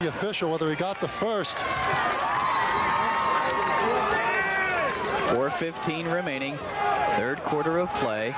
The official, whether he got the first. 4:15 remaining, third quarter of play.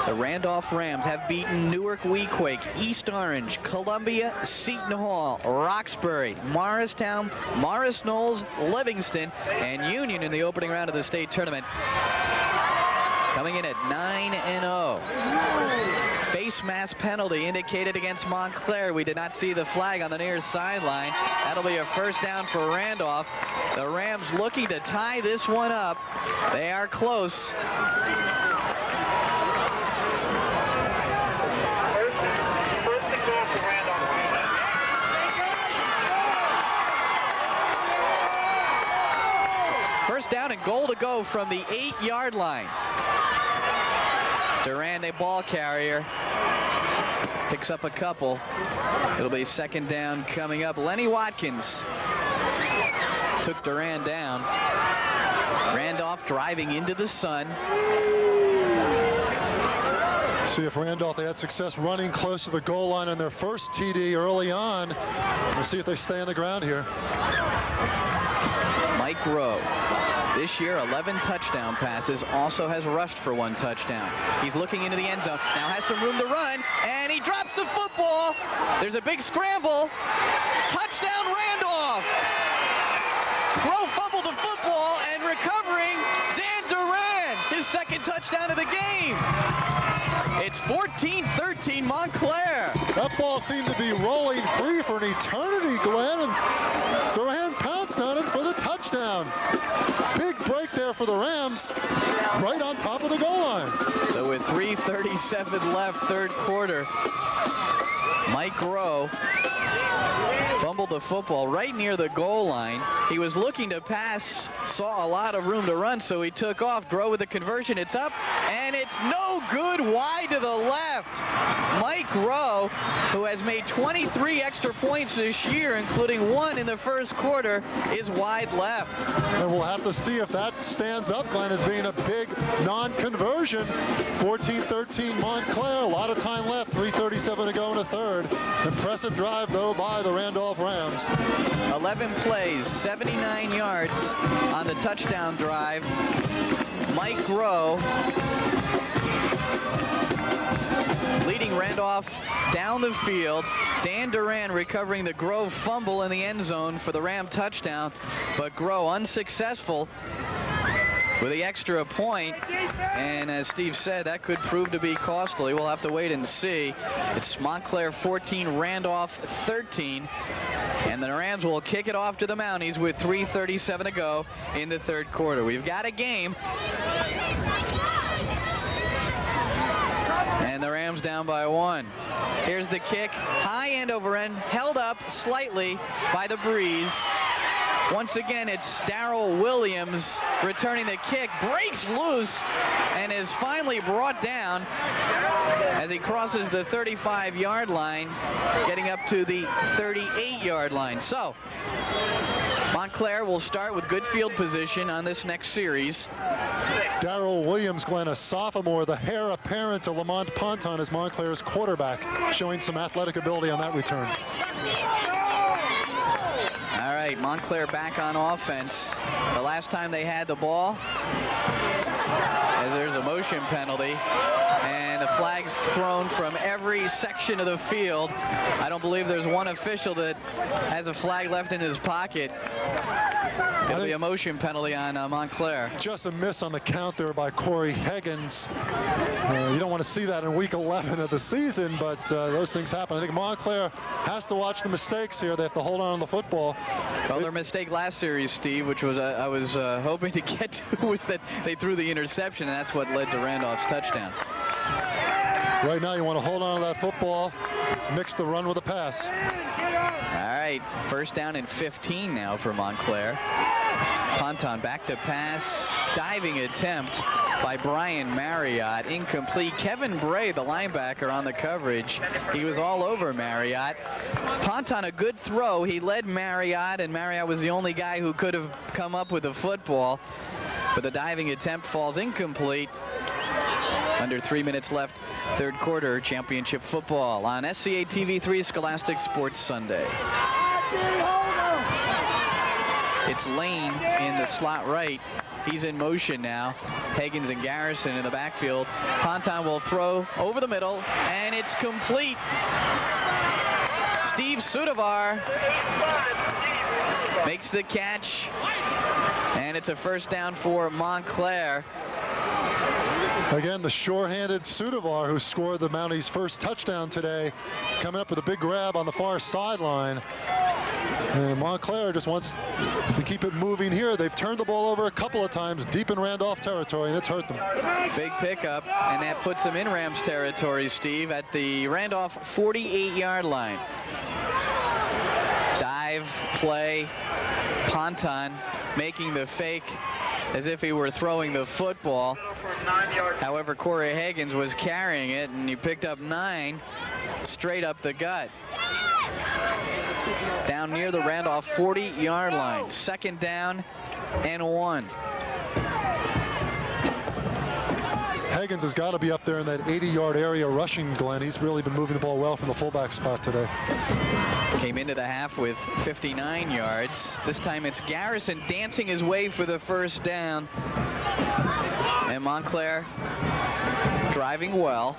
The Randolph Rams have beaten Newark Weequahic, East Orange, Columbia, Seton Hall, Roxbury, Morristown, Morris Knolls, Livingston, and Union in the opening round of the state tournament. Coming in at 9-0. Face mask penalty indicated against Montclair. We did not see the flag on the near sideline. That'll be a first down for Randolph. The Rams looking to tie this one up. They are close. First down and goal to go from the 8-yard line. Duran, the ball carrier, picks up a couple. It'll be second down coming up. Lenny Watkins took Duran down. Randolph driving into the sun. See if Randolph, they had success running close to the goal line on their first TD early on. We'll see if they stay on the ground here. Mike Rowe. This year, 11 touchdown passes, also has rushed for 1 touchdown. He's looking into the end zone, now has some room to run, and he drops the football. There's a big scramble. Touchdown, Randolph! Rowe fumbled the football, and recovering, Dan Duran, his second touchdown of the game. It's 14-13 Montclair. That ball seemed to be rolling free for an eternity, Glenn, and Duran pounced on it for the touchdown. Big break there for the Rams, right on top of the goal line. So with 3:37 left, third quarter, Mike Rowe fumbled the football right near the goal line. He was looking to pass, saw a lot of room to run, so he took off. Grow with the conversion. It's up, and it's no good, wide to the left. Mike Rowe, who has made 23 extra points this year, including 1 in the first quarter, is wide left. And we'll have to see if that stands up, Glenn, as being a big non-conversion. 14-13 Montclair, a lot of time left, 3:37 to go in the third. Impressive drive, though, by the Randolph Rams. 11 plays, 79 yards on the touchdown drive. Mike Rowe leading Randolph down the field. Dan Duran recovering the Grove fumble in the end zone for the Ram touchdown, but Grove unsuccessful with the extra point, and as Steve said, that could prove to be costly. We'll have to wait and see. It's Montclair 14, Randolph 13, and the Rams will kick it off to the Mounties with 3:37 to go in the third quarter. We've got a game, and the Rams down by 1. Here's the kick, high end over end, held up slightly by the breeze. Once again, it's Darrell Williams returning the kick, breaks loose, and is finally brought down as he crosses the 35-yard line, getting up to the 38-yard line. So, Montclair will start with good field position on this next series. Darrell Williams, Glenn, a sophomore, the heir apparent to Lamont Ponton as Montclair's quarterback, showing some athletic ability on that return. All right, Montclair back on offense. The last time they had the ball, as there's a motion penalty, and the flag's thrown from every section of the field. I don't believe there's one official that has a flag left in his pocket. It'll be a motion penalty on Montclair. Just a miss on the count there by Corey Higgins. You don't want to see that in week 11 of the season, but those things happen. I think Montclair has to watch the mistakes here. They have to hold on to the football. Well, their mistake last series, Steve, which was I was hoping to get to, was that they threw the interception, and that's what led to Randolph's touchdown. Right now, you want to hold on to that football, mix the run with the pass. All right, first down and 15 now for Montclair. Ponton back to pass, diving attempt by Brian Marriott, incomplete. Kevin Bray, the linebacker, on the coverage. He was all over Marriott. Ponton, a good throw. He led Marriott, and Marriott was the only guy who could have come up with the football. But the diving attempt falls incomplete. Under 3 minutes left, third quarter, championship football on SCA TV3 Scholastic Sports Sunday. It's Lane in the slot right. He's in motion now. Higgins and Garrison in the backfield. Ponton will throw over the middle, and it's complete. Steve Sudavar makes the catch, and it's a first down for Montclair. Again, the sure-handed Sudavar, who scored the Mounties' first touchdown today, coming up with a big grab on the far sideline. And Montclair just wants to keep it moving here. They've turned the ball over a couple of times deep in Randolph territory, and it's hurt them. Big pickup, and that puts them in Rams territory, Steve, at the Randolph 48-yard line. Dive play, Ponton making the fake as if he were throwing the football. However, Corey Higgins was carrying it, and he picked up 9 straight up the gut. Down near the Randolph 40-yard line. Second down and 1. Higgins has got to be up there in that 80-yard area rushing, Glenn. He's really been moving the ball well from the fullback spot today. Came into the half with 59 yards. This time it's Garrison dancing his way for the first down. And Montclair driving well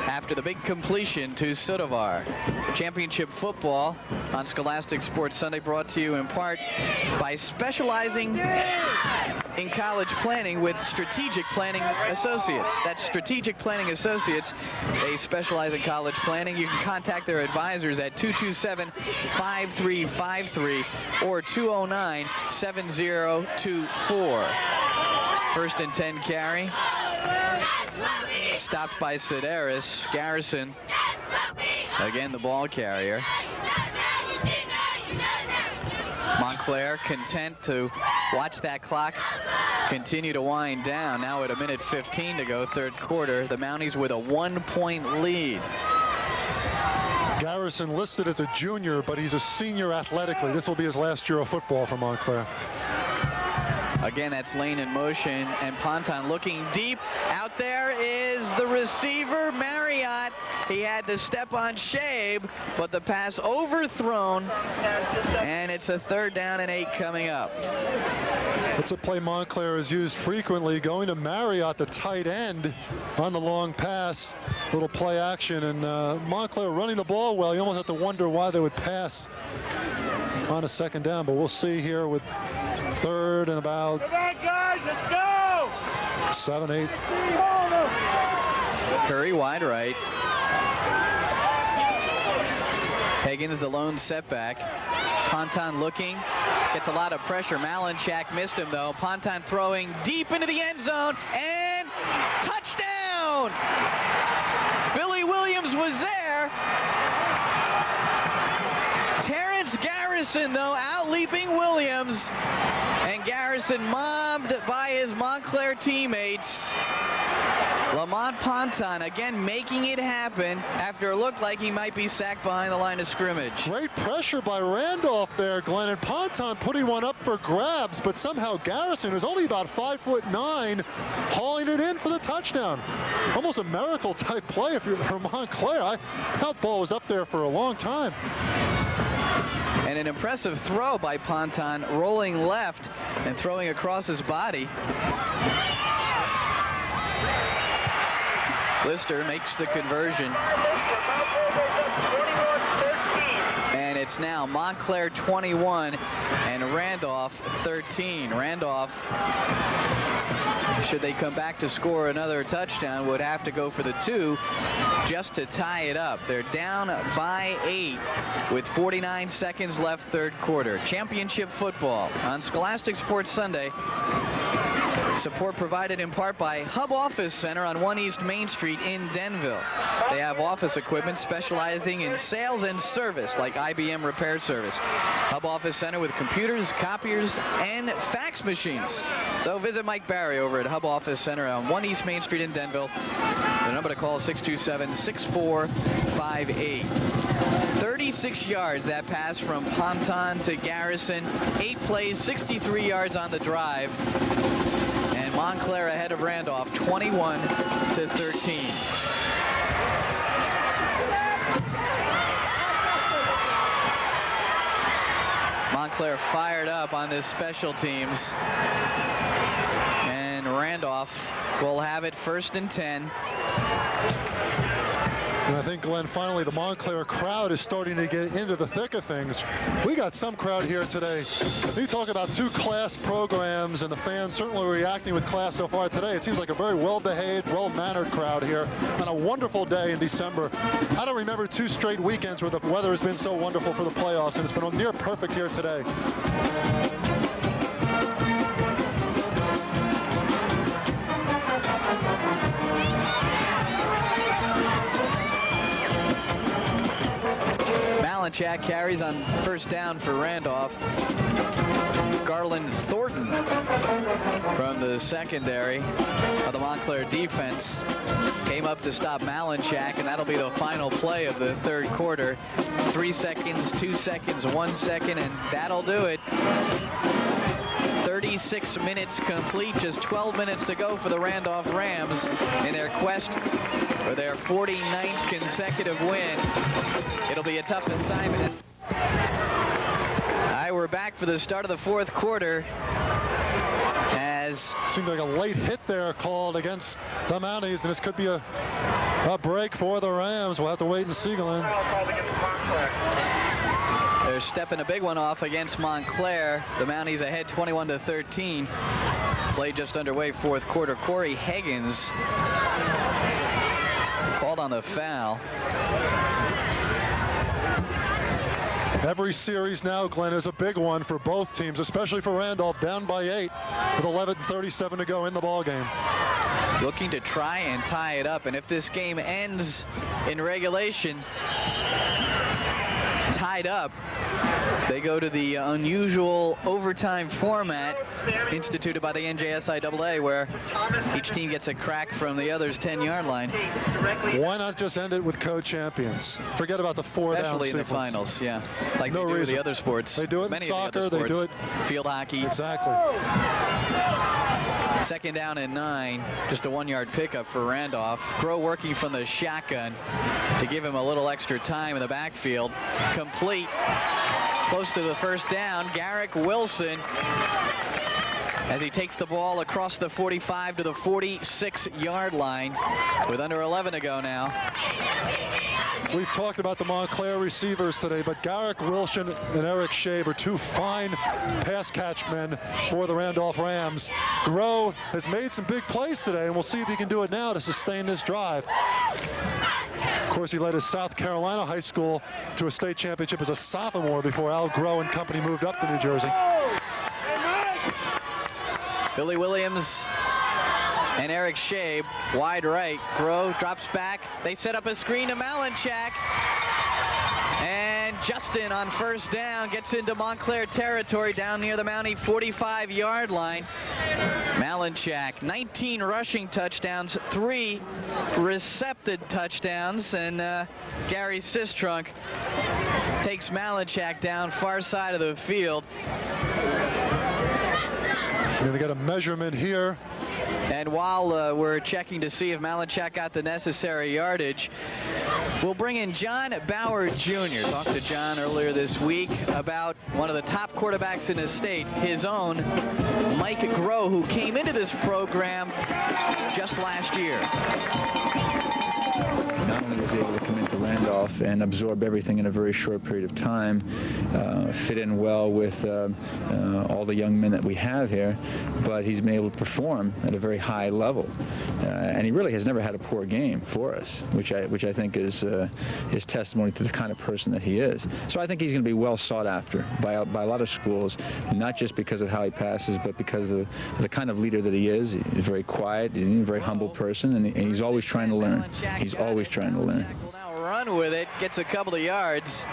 after the big completion to Sudavar. Championship football on Scholastic Sports Sunday, brought to you in part by specializing in college planning with Strategic Planning Associates. That's Strategic Planning Associates. They specialize in college planning. You can contact their advisors at 227-5353 or 209-7024. First and 10 carry. Stopped by Sedaris. Garrison, again the ball carrier. Montclair content to watch that clock continue to wind down. Now at 1:15 to go, third quarter. The Mounties with a 1-point lead. Garrison listed as a junior, but he's a senior athletically. This will be his last year of football for Montclair. Again, that's Lane in motion, and Ponton looking deep. Out there is the receiver, Marriott. He had to step on Shabe, but the pass overthrown, and it's a third down and 8 coming up. That's a play Montclair has used frequently, going to Marriott, the tight end, on the long pass. Little play action, and Montclair running the ball well. You almost have to wonder why they would pass on a second down, but we'll see here with third and about 7, 8. Curry wide right. Higgins the lone setback. Ponton looking, gets a lot of pressure. Malinchak missed him though. Ponton throwing deep into the end zone, and touchdown! Billy Williams was there. Terrence Garrison though out-leaping Williams, and Garrison mobbed by his Montclair teammates. Lamont Ponton again making it happen after it looked like he might be sacked behind the line of scrimmage. Great pressure by Randolph there, Glenn, and Ponton putting one up for grabs, but somehow Garrison, who's only about 5'9", hauling it in for the touchdown. Almost a miracle type play if you're from Montclair. That ball was up there for a long time. And an impressive throw by Ponton, rolling left and throwing across his body. Lister makes the conversion. And it's now Montclair 21 and Randolph 13. Randolph, should they come back to score another touchdown, would have to go for the 2 just to tie it up. They're down by 8 with 49 seconds left, third quarter. Championship football on Scholastic Sports Sunday. Support provided in part by Hub Office Center on 1 East Main Street in Denville. They have office equipment specializing in sales and service like IBM repair service. Hub Office Center with computers, copiers, and fax machines. So visit Mike Barry over at Hub Office Center on 1 East Main Street in Denville. The number to call is 627-6458. 36 yards that pass from Ponton to Garrison. 8 plays, 63 yards on the drive. And and Montclair ahead of Randolph, 21-13. Montclair fired up on this special teams, and Randolph will have it 1st and 10. And I think, Glenn, finally the Montclair crowd is starting to get into the thick of things. We got some crowd here today. You talk about 2 class programs, and the fans certainly reacting with class so far today. It seems like a very well-behaved, well-mannered crowd here on a wonderful day in December. I don't remember 2 straight weekends where the weather has been so wonderful for the playoffs, and it's been near perfect here today. Malinchak carries on 1st down for Randolph. Garland Thornton from the secondary of the Montclair defense came up to stop Malinchak, and that'll be the final play of the 3rd quarter. 3 seconds, 2 seconds, 1 second, and that'll do it. 36 minutes complete, just 12 minutes to go for the Randolph Rams in their quest for their 49th consecutive win. It'll be a tough assignment. We're back for the start of the 4th quarter. As seemed like a late hit there called against the Mounties, and this could be a break for the Rams. We'll have to wait and see, Glenn. They're stepping a big one off against Montclair. The Mounties ahead 21-13. Play just underway, 4th quarter. Corey Higgins called on the foul. Every series now, Glenn, is a big one for both teams, especially for Randolph, down by 8 with 11:37 to go in the ball game. Looking to try and tie it up, and if this game ends in regulation tied up, they go to the unusual overtime format instituted by the NJSIAA, where each team gets a crack from the other's 10-yard line. Why not just end it with co-champions? Forget about the 4-down Especially in the sequence. finals, yeah. Like No they do with reason. the other sports. They do it in Many soccer, of the other they do it. Field hockey. Exactly. 2nd down and 9. Just a 1-yard pickup for Randolph. Groh working from the shotgun to give him a little extra time in the backfield. Complete. Close to the 1st down. Garrick Wilson, as he takes the ball across the 45 to the 46-yard line with under 11 to go now. We've talked about the Montclair receivers today, but Garrick Wilson and Eric Shabe are 2 fine pass catch men for the Randolph Rams. Groh has made some big plays today, and we'll see if he can do it now to sustain this drive. Of course, he led his South Carolina high school to a state championship as a sophomore before Al Groh and company moved up to New Jersey. Billy Williams and Eric Shabe wide right. Groh drops back. They set up a screen to Malinchak. And Justin on 1st down gets into Montclair territory down near the Mountie 45-yard line. Malinchak, 19 rushing touchdowns, 3 recepted touchdowns, and Gary Sistrunk takes Malinchak down far side of the field. We're going to get a measurement here. And while we're checking to see if Malinchak got the necessary yardage, we'll bring in John Bauer Jr. Talked to John earlier this week about one of the top quarterbacks in his state, his own Mike Groh, who came into this program just last year. Not only was he able to come into Randolph and absorb everything in a very short period of time, fit in well with all the young men that we have here, but he's been able to perform at a very high level. And he really has never had a poor game for us, which I think is testimony to the kind of person that he is. So I think he's going to be well sought after by a lot of schools, not just because of how he passes, but because of the kind of leader that he is. He's very quiet, he's a very humble person, and he's always trying to learn. He's always trying to learn. Will now run with it, gets a couple of yards.